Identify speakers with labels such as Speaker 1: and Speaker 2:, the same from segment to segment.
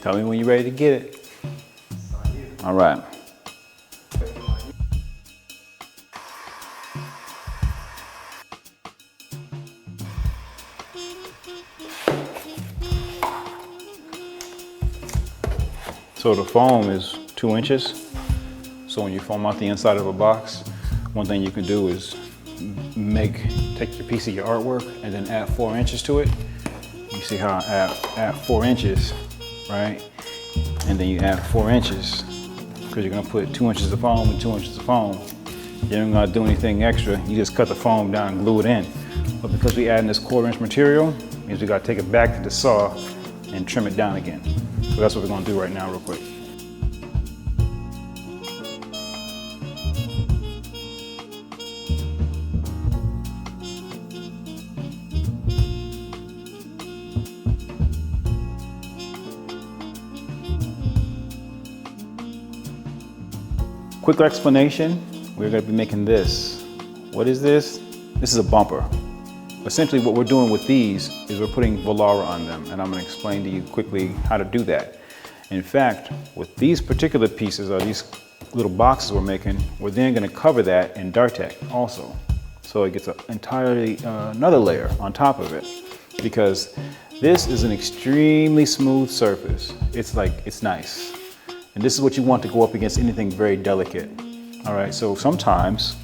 Speaker 1: Tell me when you're ready to get it. All right. So the foam is 2 inches. So when you foam out the inside of a box, one thing you can do is take your piece of your artwork and then add 4 inches to it. You see how I add 4 inches, right? And then you add 4 inches because you're gonna put 2 inches of foam and 2 inches of foam. You don't gotta do anything extra. You just cut the foam down and glue it in. But because we add this 1/4 inch material, means we gotta take it back to the saw and trim it down again. So that's what we're gonna do right now real quick. Quick explanation, we're gonna be making this. What is this? This is a bumper. Essentially what we're doing with these is we're putting Volara on them, and I'm gonna explain to you quickly how to do that. In fact, with these particular pieces, or these little boxes we're making, we're then gonna cover that in Dartek also. So it gets entirely another layer on top of it, because this is an extremely smooth surface. It's nice. And this is what you want to go up against anything very delicate. All right, so sometimes,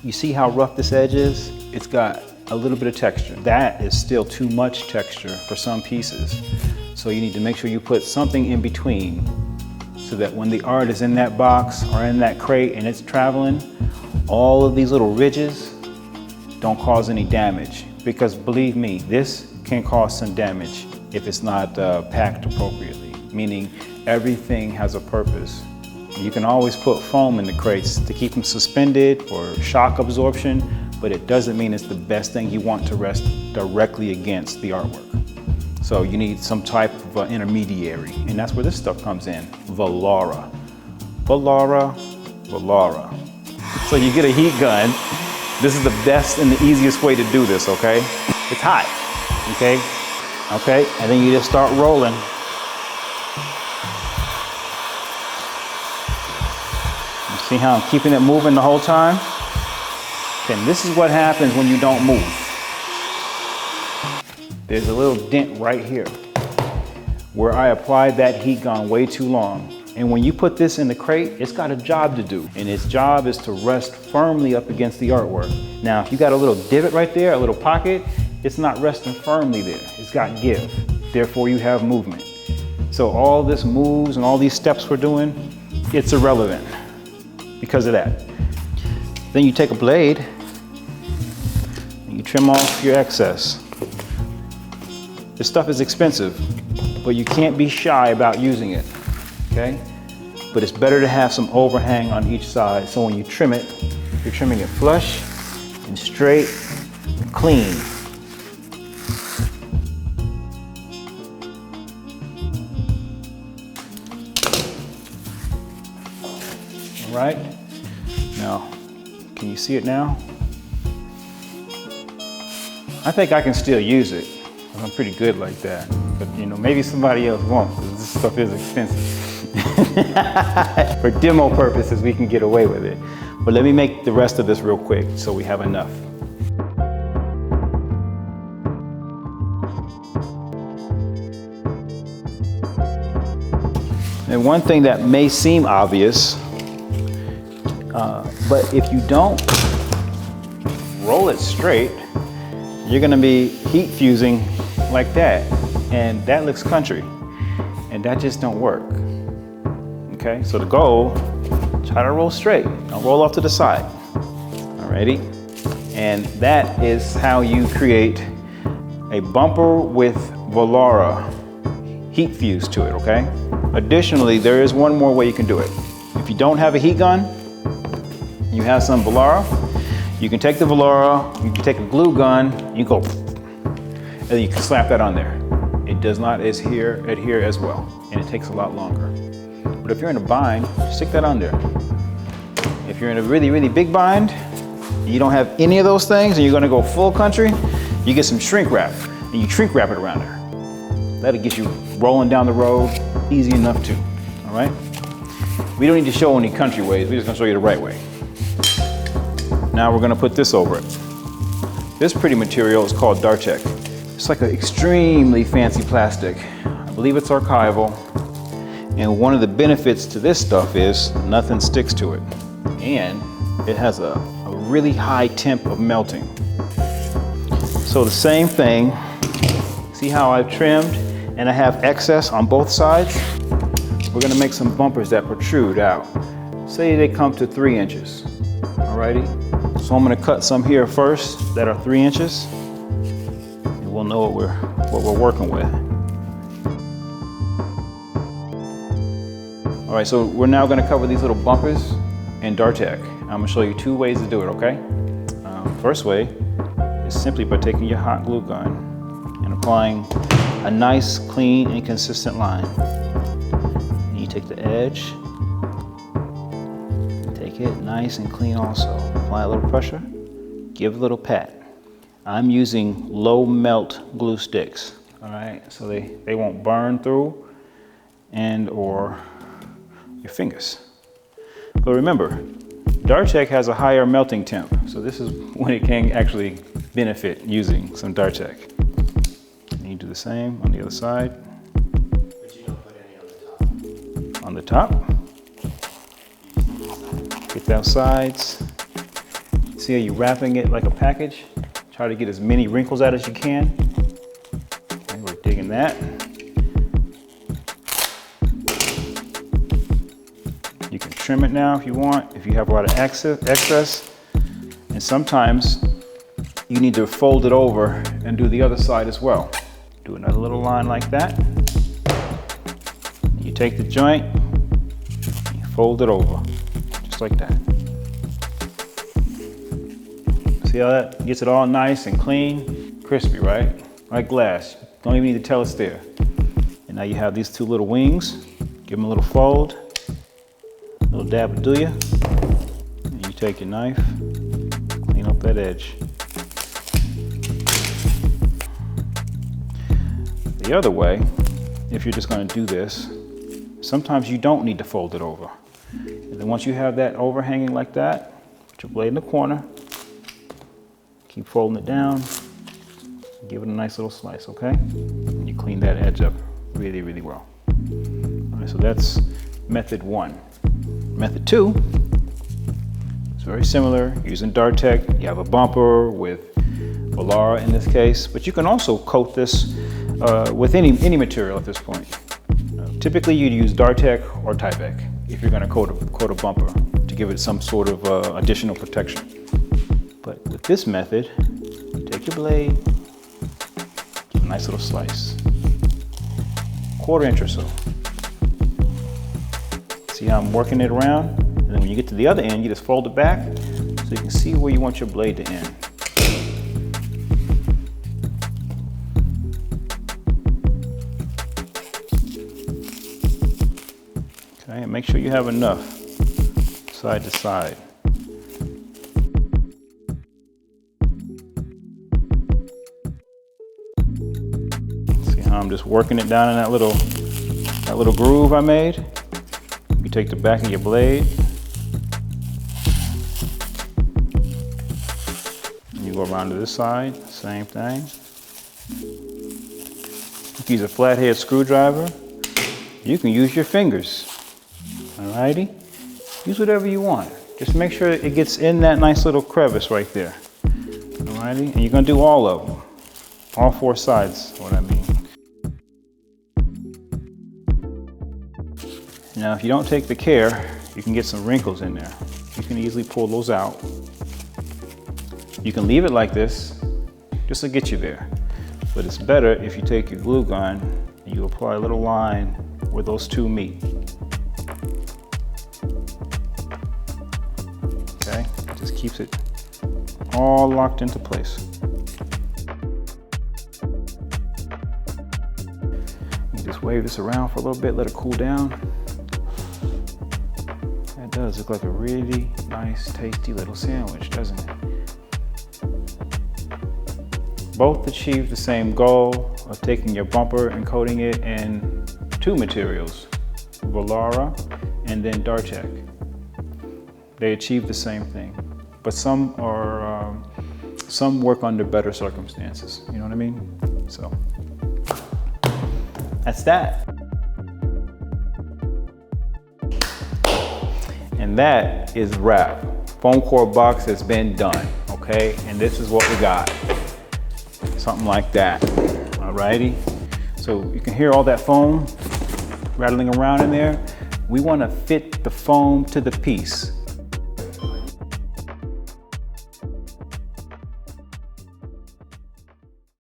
Speaker 1: you see how rough this edge is? It's got a little bit of texture. That is still too much texture for some pieces. So you need to make sure you put something in between so that when the art is in that box or in that crate and it's traveling, all of these little ridges don't cause any damage. Because believe me, this can cause some damage if it's not packed appropriately, meaning everything has a purpose. You can always put foam in the crates to keep them suspended for shock absorption, but it doesn't mean it's the best thing you want to rest directly against the artwork. So you need some type of intermediary, and that's where this stuff comes in. Valora. Volara, Volara. So you get a heat gun. This is the best and the easiest way to do this, okay? It's hot, okay? Okay, and then you just start rolling. See how I'm keeping it moving the whole time? And this is what happens when you don't move. There's a little dent right here where I applied that heat gun way too long. And when you put this in the crate, it's got a job to do. And its job is to rest firmly up against the artwork. Now, if you got a little divot right there, a little pocket, it's not resting firmly there. It's got give. Therefore, you have movement. So all this moves and all these steps we're doing, it's irrelevant because of that. Then you take a blade and you trim off your excess. This stuff is expensive, but you can't be shy about using it, okay? But it's better to have some overhang on each side, so when you trim it, you're trimming it flush and straight and clean. All right, now, can you see it now? I think I can still use it. I'm pretty good like that. But you know, maybe somebody else won't, because this stuff is expensive. For demo purposes, we can get away with it. But let me make the rest of this real quick so we have enough. And one thing that may seem obvious, but if you don't roll it straight, you're gonna be heat fusing like that, and that looks country, and that just don't work. Okay, so the goal, try to roll straight, don't roll off to the side. Alrighty, and that is how you create a bumper with Volara heat fuse to it, okay? Additionally, there is one more way you can do it. If you don't have a heat gun, you have some Volara, you can take the Volara, you can take a glue gun, you go, and then you can slap that on there. It does not adhere as well, and it takes a lot longer. But if you're in a bind, stick that on there. If you're in a really, really big bind, you don't have any of those things, and you're gonna go full country, you get some shrink wrap, and you shrink wrap it around there. That'll get you rolling down the road, easy enough too, all right? We don't need to show any country ways, we're just gonna show you the right way. Now we're gonna put this over it. This pretty material is called Dartek. It's like an extremely fancy plastic. I believe it's archival. And one of the benefits to this stuff is nothing sticks to it. And it has a really high temp of melting. So the same thing, see how I've trimmed and I have excess on both sides? We're gonna make some bumpers that protrude out. Say they come to 3 inches, alrighty? So I'm gonna cut some here first that are 3 inches, and we'll know what we're working with. All right, so we're now gonna cover these little bumpers in Dartek. I'm gonna show you 2 ways to do it, okay? First way is simply by taking your hot glue gun and applying a nice, clean, and consistent line. And you take the edge, take it nice and clean also. Apply a little pressure, give a little pat. I'm using low melt glue sticks, all right? So they won't burn through and or your fingers. But remember, Dartek has a higher melting temp, so this is when it can actually benefit using some Dartek. And you do the same on the other side.
Speaker 2: But you don't put any
Speaker 1: On the top. Get those sides. See how you're wrapping it like a package? Try to get as many wrinkles out as you can. Okay, we're digging that. You can trim it now if you want, if you have a lot of excess. And sometimes you need to fold it over and do the other side as well. Do another little line like that. You take the joint, you fold it over, just like that. See how that gets it all nice and clean, crispy, right? Like glass. Don't even need to tell it's there. And now you have these 2 little wings. Give them a little fold. Little dab will do ya. And you take your knife, clean up that edge. The other way, if you're just gonna do this, sometimes you don't need to fold it over. And then once you have that overhanging like that, put your blade in the corner, keep folding it down, give it a nice little slice, okay? And you clean that edge up really, really well. All right, so that's method 1. Method 2 is very similar, using Dartek. You have a bumper with Volara in this case, but you can also coat this with any material at this point. Typically you'd use Dartek or Tyvek if you're gonna coat a bumper to give it some sort of additional protection. But with this method, you take your blade, give a nice little slice, 1/4 inch or so. See how I'm working it around? And then when you get to the other end, you just fold it back so you can see where you want your blade to end. Okay, and make sure you have enough side to side. See how I'm just working it down in that little groove I made? You take the back of your blade, and you go around to this side, same thing. You can use a flathead screwdriver. You can use your fingers, alrighty? Use whatever you want. Just make sure it gets in that nice little crevice right there, alrighty? And you're gonna do all of them, all 4 sides, what I mean. Now, if you don't take the care, you can get some wrinkles in there. You can easily pull those out. You can leave it like this, just to get you there. But it's better if you take your glue gun and you apply a little line where those 2 meet. Okay, it just keeps it all locked into place. You just wave this around for a little bit, let it cool down. It does look like a really nice, tasty little sandwich, doesn't it? Both achieve the same goal of taking your bumper and coating it in two materials, Volara and then Dartek. They achieve the same thing, but some work under better circumstances. You know what I mean? So that's that. And that is wrap. Foam core box has been done, okay? And this is what we got. Something like that, alrighty? So you can hear all that foam rattling around in there. We wanna fit the foam to the piece.